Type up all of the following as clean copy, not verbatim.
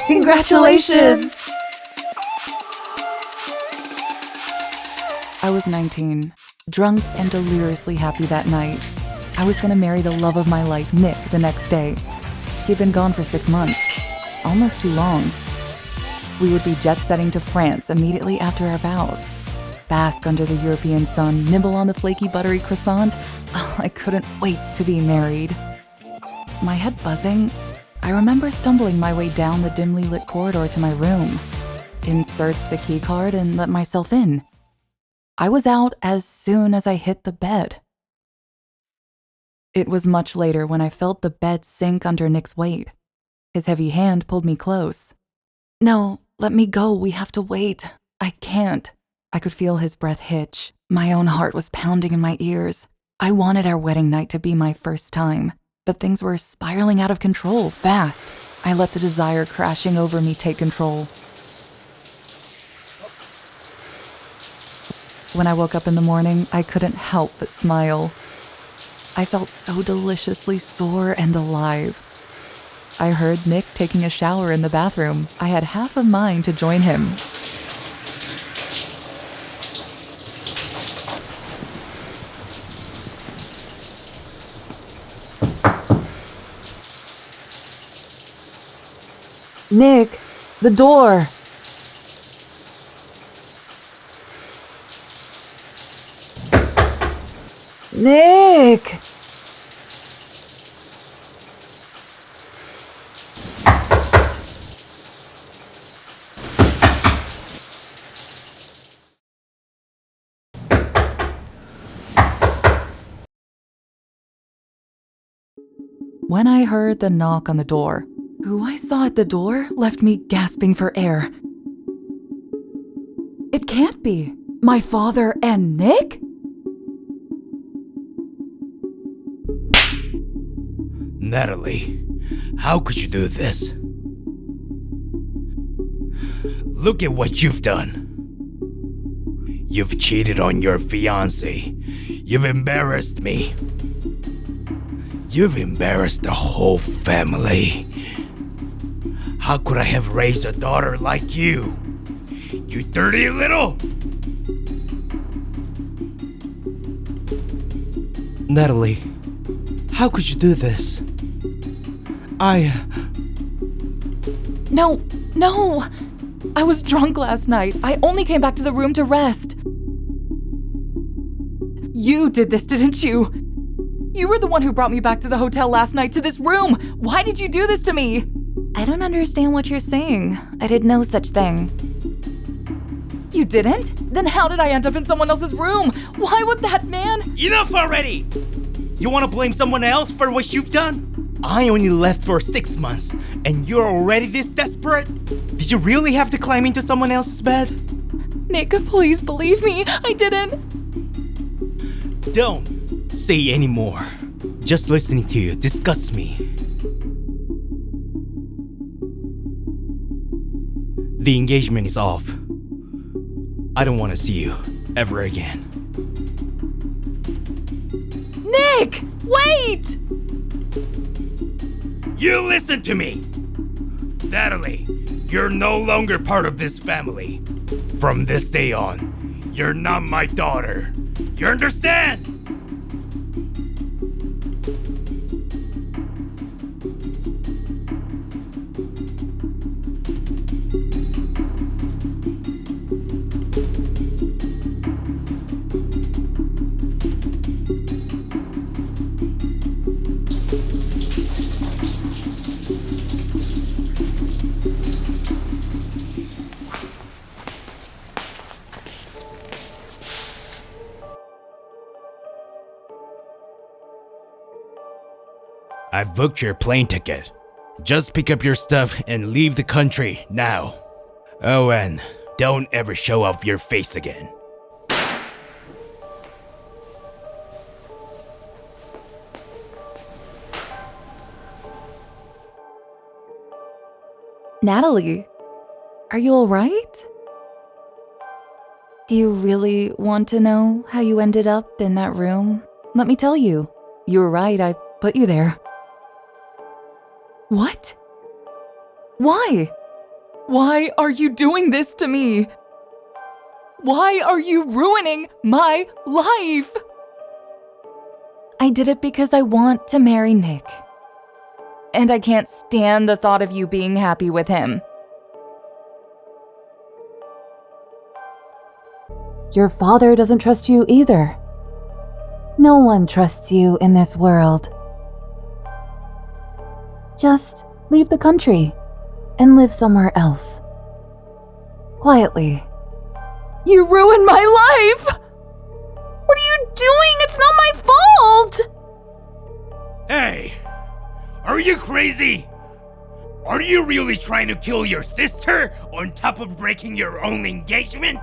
Congratulations! I was 19, drunk and deliriously happy that night. I was gonna marry the love of my life, Nick, the next day. He'd been gone for 6 months, almost too long. We would be jet-setting to France immediately after our vows. Bask under the European sun, nibble on the flaky buttery croissant. Oh, I couldn't wait to be married. My head buzzing, I remember stumbling my way down the dimly lit corridor to my room. Insert the key card and let myself in. I was out as soon as I hit the bed. It was much later when I felt the bed sink under Nick's weight. His heavy hand pulled me close. "No, let me go, we have to wait. I can't." I could feel his breath hitch. My own heart was pounding in my ears. I wanted our wedding night to be my first time, but things were spiraling out of control fast. I let the desire crashing over me take control. When I woke up in the morning, I couldn't help but smile. I felt so deliciously sore and alive. I heard Nick taking a shower in the bathroom. I had half a mind to join him. "Nick, the door!" "Nick!" When I heard the knock on the door, who I saw at the door left me gasping for air. It can't be. My father and Nick? Natalie, how could you do this? Look at what you've done. You've cheated on your fiance. You've embarrassed me. You've embarrassed the whole family. How could I have raised a daughter like you? You dirty little... Natalie, how could you do this? No! I was drunk last night. I only came back to the room to rest. You did this, didn't you? You were the one who brought me back to the hotel last night, to this room. Why did you do this to me? I don't understand what you're saying. I did no such thing. You didn't? Then how did I end up in someone else's room? Why would that man... Enough already! You want to blame someone else for what you've done? I only left for 6 months, and you're already this desperate? Did you really have to climb into someone else's bed? Nick, please believe me. I didn't. Don't say any more. Just listening to you disgusts me. The engagement is off. I don't want to see you ever again. Nick, wait! You listen to me! Natalie, you're no longer part of this family. From this day on, you're not my daughter. You understand? I've booked your plane ticket. Just pick up your stuff and leave the country now. Oh, and don't ever show off your face again. Natalie, are you all right? Do you really want to know how you ended up in that room? Let me tell you. You were right, I put you there. What? Why? Why are you doing this to me? Why are you ruining my life? I did it because I want to marry Nick. And I can't stand the thought of you being happy with him. Your father doesn't trust you either. No one trusts you in this world. Just leave the country and live somewhere else. Quietly. You ruined my life! What are you doing? It's not my fault! Hey! Are you crazy? Are you really trying to kill your sister on top of breaking your own engagement?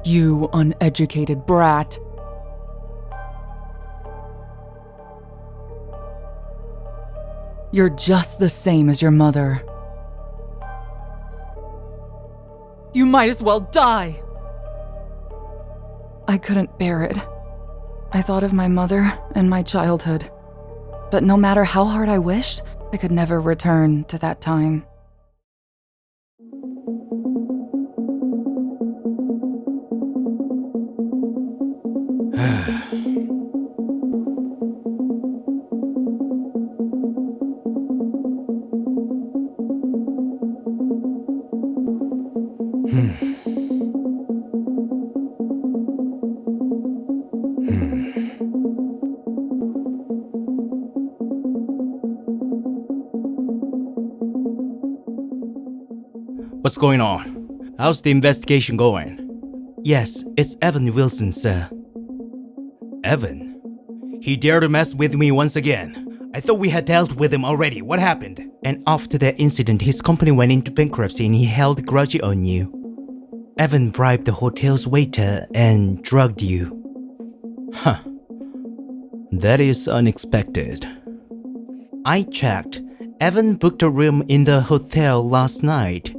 You uneducated brat. You're just the same as your mother. You might as well die. I couldn't bear it. I thought of my mother and my childhood. But no matter how hard I wished, I could never return to that time. What's going on? How's the investigation going? Yes, it's Evan Wilson, sir. Evan? He dared to mess with me once again. I thought we had dealt with him already. What happened? And after that incident, his company went into bankruptcy and he held a grudge on you. Evan bribed the hotel's waiter and drugged you. Huh. That is unexpected. I checked. Evan booked a room in the hotel last night,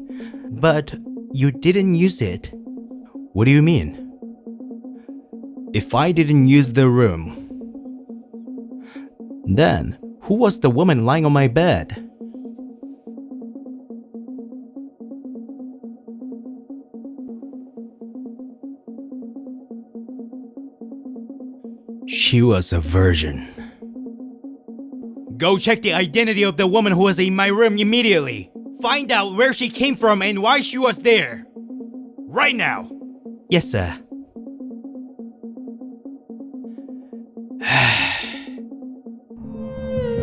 but you didn't use it. What do you mean? If I didn't use the room, then who was the woman lying on my bed? She was a virgin. Go check the identity of the woman who was in my room immediately. Find out where she came from and why she was there. Right now. Yes, sir.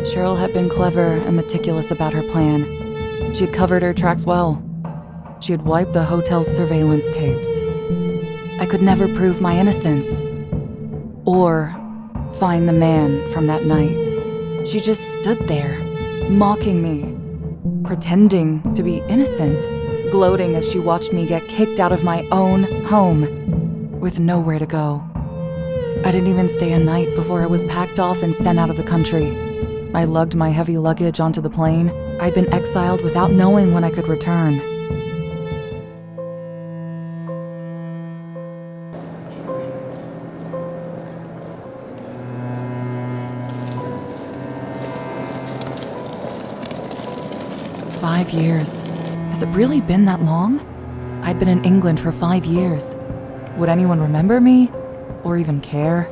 Cheryl had been clever and meticulous about her plan. She had covered her tracks well. She had wiped the hotel's surveillance tapes. I could never prove my innocence or find the man from that night. She just stood there, mocking me, pretending to be innocent, gloating as she watched me get kicked out of my own home with nowhere to go. I didn't even stay a night before I was packed off and sent out of the country. I lugged my heavy luggage onto the plane. I'd been exiled without knowing when I could return. "5 years. Has it really been that long? I'd been in England for 5 years. Would anyone remember me? Or even care?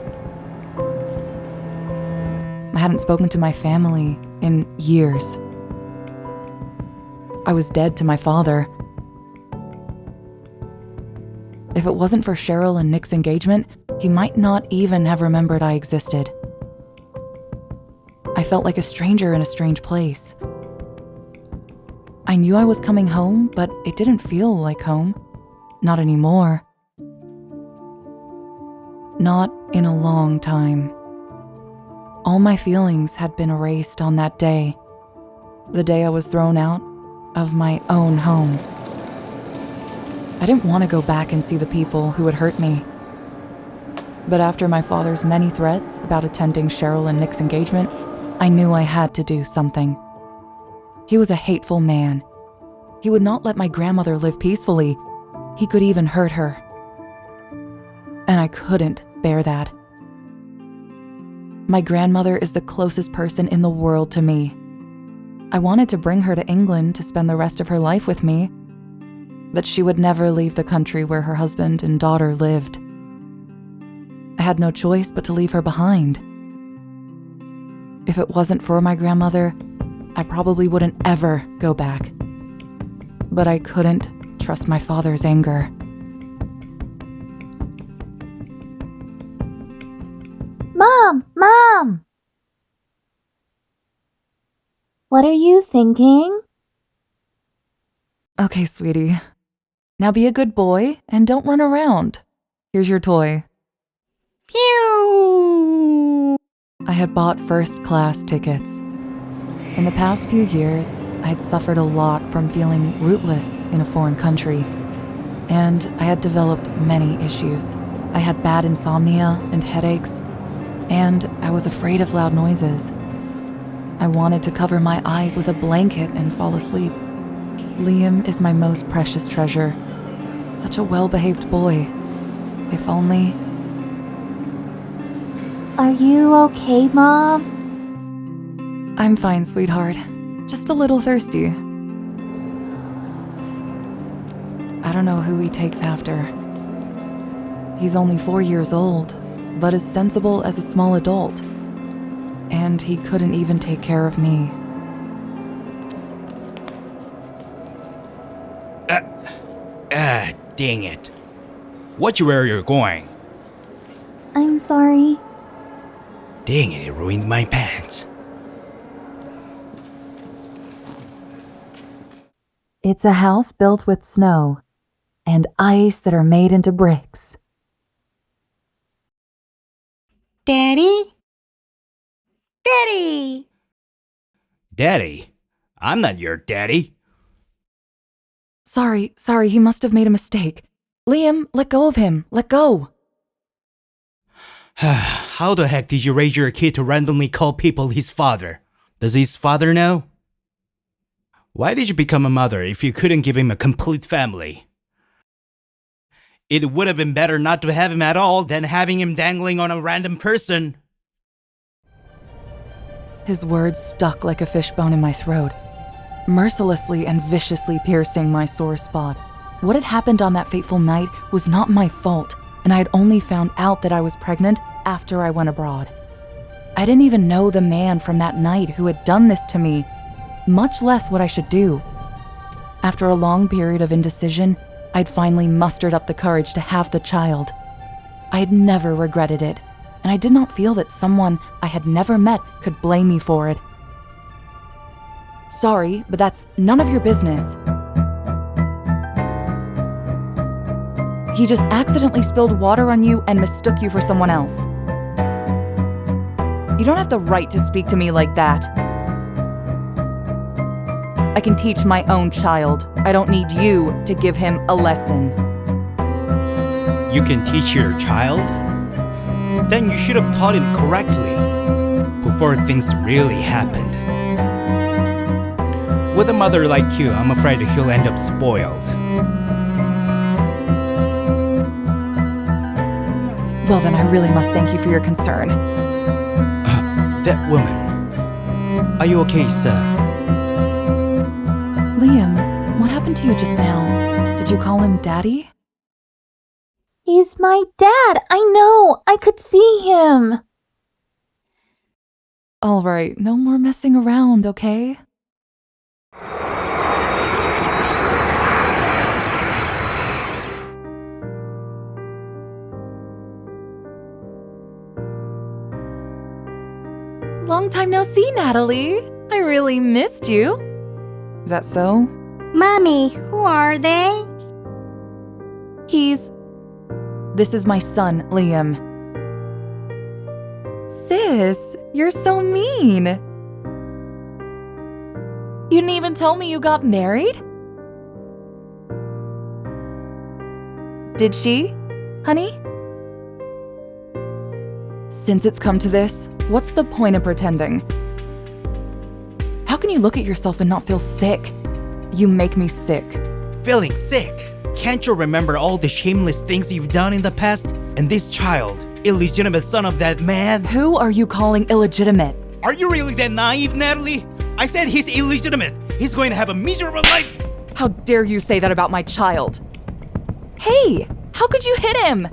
I hadn't spoken to my family in years. I was dead to my father. If it wasn't for Cheryl and Nick's engagement, he might not even have remembered I existed. I felt like a stranger in a strange place. I knew I was coming home, but it didn't feel like home. Not anymore. Not in a long time. All my feelings had been erased on that day. The day I was thrown out of my own home. I didn't want to go back and see the people who had hurt me. But after my father's many threats about attending Cheryl and Nick's engagement, I knew I had to do something. He was a hateful man. He would not let my grandmother live peacefully. He could even hurt her. And I couldn't bear that. My grandmother is the closest person in the world to me. I wanted to bring her to England to spend the rest of her life with me, but she would never leave the country where her husband and daughter lived. I had no choice but to leave her behind. If it wasn't for my grandmother, I probably wouldn't ever go back. But I couldn't trust my father's anger. Mom! What are you thinking? Okay, sweetie. Now be a good boy and don't run around. Here's your toy. Pew! I had bought first-class tickets. In the past few years, I had suffered a lot from feeling rootless in a foreign country, and I had developed many issues. I had bad insomnia and headaches, and I was afraid of loud noises. I wanted to cover my eyes with a blanket and fall asleep. Liam is my most precious treasure. Such a well-behaved boy. If only... Are you okay, Mom? I'm fine, sweetheart. Just a little thirsty. I don't know who he takes after. He's only 4 years old, but as sensible as a small adult. And he couldn't even take care of me. Dang it. Watch where you're going. I'm sorry. Dang it ruined my pants. It's a house built with snow and ice that are made into bricks. Daddy? Daddy! Daddy? I'm not your daddy. Sorry, he must have made a mistake. Liam, let go of him. Let go. How the heck did you raise your kid to randomly call people his father? Does his father know? Why did you become a mother if you couldn't give him a complete family? It would have been better not to have him at all than having him dangling on a random person. His words stuck like a fishbone in my throat, mercilessly and viciously piercing my sore spot. What had happened on that fateful night was not my fault, and I had only found out that I was pregnant after I went abroad. I didn't even know the man from that night who had done this to me, much less what I should do. After a long period of indecision, I'd finally mustered up the courage to have the child. I had never regretted it, and I did not feel that someone I had never met could blame me for it. Sorry, but that's none of your business. He just accidentally spilled water on you and mistook you for someone else. You don't have the right to speak to me like that. I can teach my own child. I don't need you to give him a lesson. You can teach your child? Then you should have taught him correctly before things really happened. With a mother like you, I'm afraid he'll end up spoiled. Well, then I really must thank you for your concern. That woman. Are you okay, sir? Liam, what happened to you just now? Did you call him Daddy? He's my dad. I know. I could see him. All right, no more messing around, okay? Long time no see, Natalie. I really missed you. Is that so? Mommy, who are they? This is my son, Liam. Sis, you're so mean. You didn't even tell me you got married? Did she, honey? Since it's come to this, what's the point of pretending? How can you look at yourself and not feel sick? You make me sick. Feeling sick? Can't you remember all the shameless things you've done in the past? And this child, illegitimate son of that man. Who are you calling illegitimate? Are you really that naive, Natalie? I said he's illegitimate. He's going to have a miserable life. How dare you say that about my child? Hey, how could you hit him?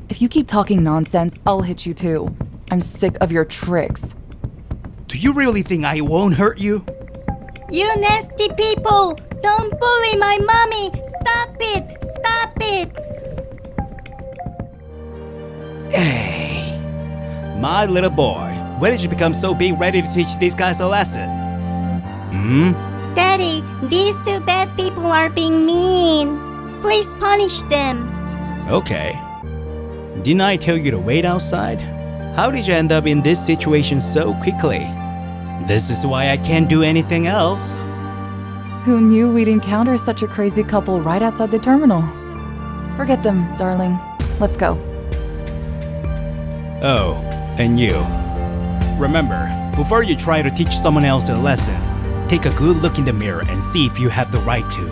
If you keep talking nonsense, I'll hit you too. I'm sick of your tricks. Do you really think I won't hurt you? You nasty people! Don't bully my mommy! Stop it! Stop it! Hey, my little boy, when did you become so big ready to teach these guys a lesson? Daddy, these two bad people are being mean. Please punish them. Okay. Didn't I tell you to wait outside? How did you end up in this situation so quickly? This is why I can't do anything else. Who knew we'd encounter such a crazy couple right outside the terminal? Forget them, darling. Let's go. Oh, and you. Remember, before you try to teach someone else a lesson, take a good look in the mirror and see if you have the right to.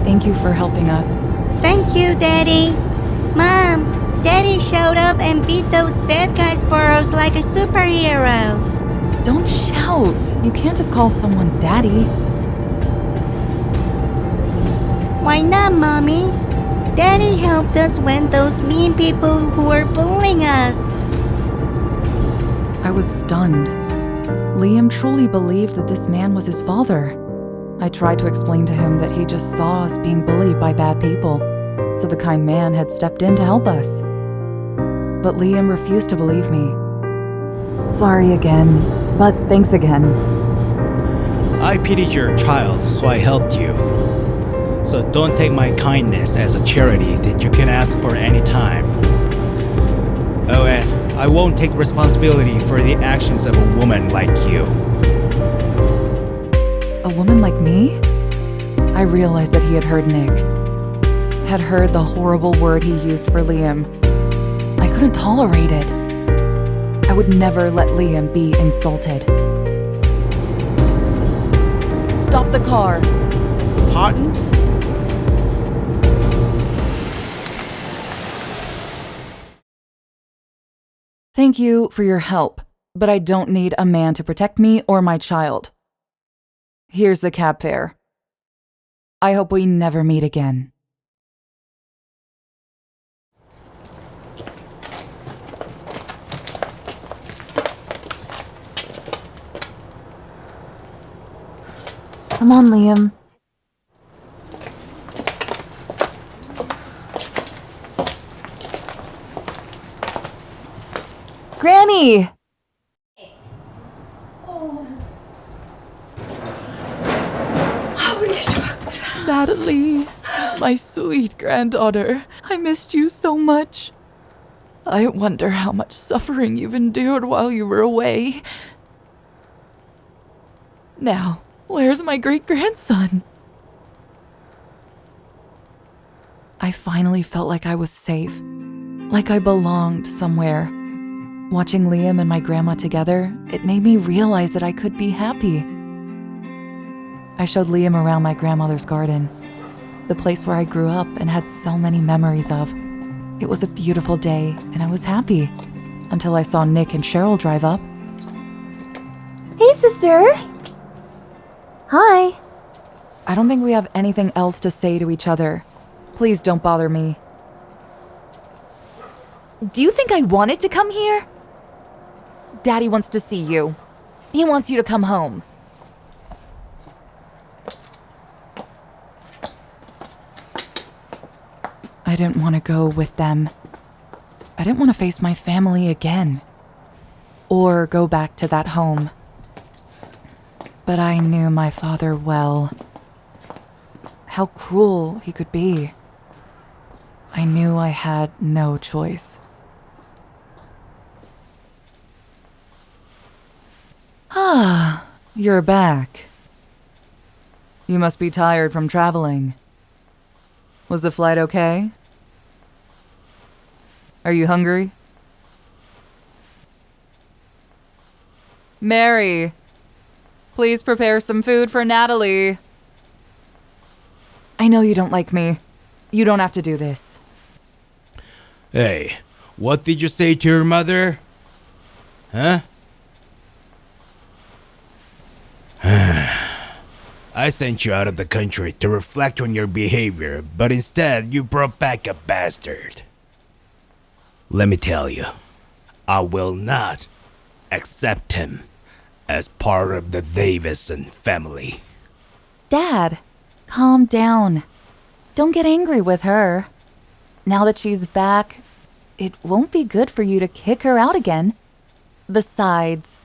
Thank you for helping us. Thank you, Daddy. Mom, Daddy showed up and beat those bad guys for us like a superhero. Don't shout. You can't just call someone daddy. Why not, Mommy? Daddy helped us when those mean people who were bullying us. I was stunned. Liam truly believed that this man was his father. I tried to explain to him that he just saw us being bullied by bad people, so the kind man had stepped in to help us. But Liam refused to believe me. Sorry again, but thanks again. I pitied your child, so I helped you. So don't take my kindness as a charity that you can ask for any time. Oh, and I won't take responsibility for the actions of a woman like you. A woman like me? I realized that he had heard Nick. Had heard the horrible word he used for Liam. I couldn't tolerate it. I would never let Liam be insulted. Stop the car. Pardon? Thank you for your help, but I don't need a man to protect me or my child. Here's the cab fare. I hope we never meet again. Come on, Liam. Granny! Natalie, my sweet granddaughter, I missed you so much. I wonder how much suffering you've endured while you were away. Now, where's my great-grandson? I finally felt like I was safe, like I belonged somewhere. Watching Liam and my grandma together, it made me realize that I could be happy. I showed Liam around my grandmother's garden, the place where I grew up and had so many memories of. It was a beautiful day, and I was happy, until I saw Nick and Cheryl drive up. Hey, sister! Hi. I don't think we have anything else to say to each other. Please don't bother me. Do you think I wanted to come here? Daddy wants to see you. He wants you to come home. I didn't want to go with them. I didn't want to face my family again. Or go back to that home. But I knew my father well. How cruel he could be. I knew I had no choice. Ah, you're back. You must be tired from traveling. Was the flight okay? Are you hungry? Mary, please prepare some food for Natalie. I know you don't like me. You don't have to do this. Hey, what did you say to your mother? Huh? I sent you out of the country to reflect on your behavior, but instead you brought back a bastard. Let me tell you, I will not accept him as part of the Davison family. Dad, calm down. Don't get angry with her. Now that she's back, it won't be good for you to kick her out again. Besides,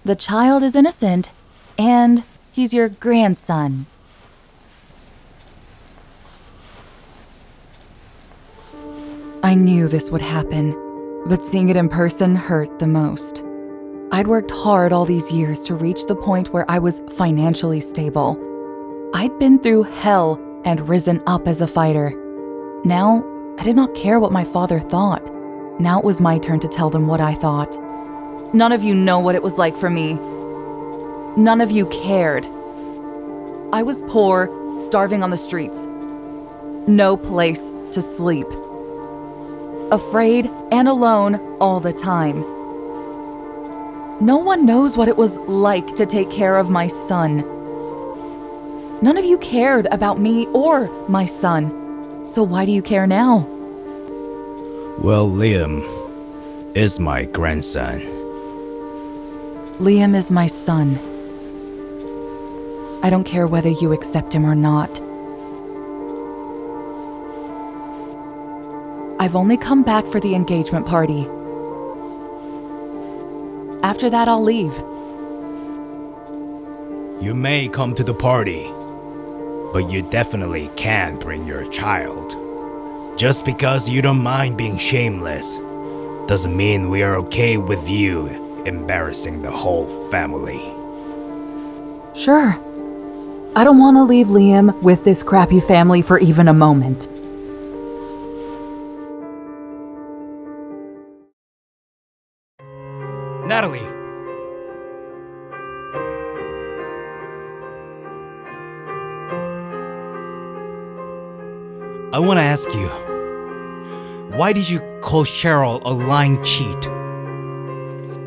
the child is innocent, and he's your grandson. I knew this would happen, but seeing it in person hurt the most. I'd worked hard all these years to reach the point where I was financially stable. I'd been through hell and risen up as a fighter. Now, I did not care what my father thought. Now it was my turn to tell them what I thought. None of you know what it was like for me. None of you cared. I was poor, starving on the streets. No place to sleep. Afraid and alone all the time. No one knows what it was like to take care of my son. None of you cared about me or my son. So why do you care now? Well, Liam is my grandson. Liam is my son. I don't care whether you accept him or not. I've only come back for the engagement party. After that, I'll leave. You may come to the party, but you definitely can't bring your child. Just because you don't mind being shameless doesn't mean we are okay with you embarrassing the whole family. Sure. I don't want to leave Liam with this crappy family for even a moment. Natalie! I want to ask you, why did you call Cheryl a lying cheat?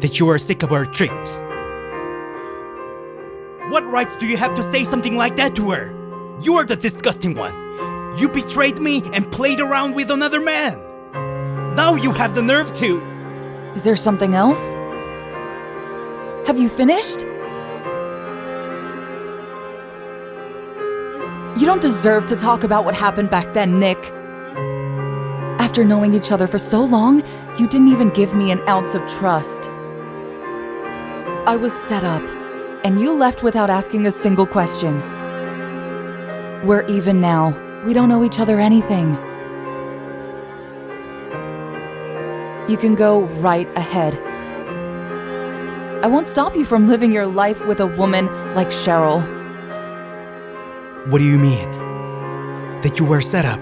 That you were sick of her tricks? What rights do you have to say something like that to her? You are the disgusting one. You betrayed me and played around with another man. Now you have the nerve to... Is there something else? Have you finished? You don't deserve to talk about what happened back then, Nick. After knowing each other for so long, you didn't even give me an ounce of trust. I was set up, and you left without asking a single question. We're even now. We don't owe each other anything. You can go right ahead. I won't stop you from living your life with a woman like Cheryl. What do you mean? That you were set up?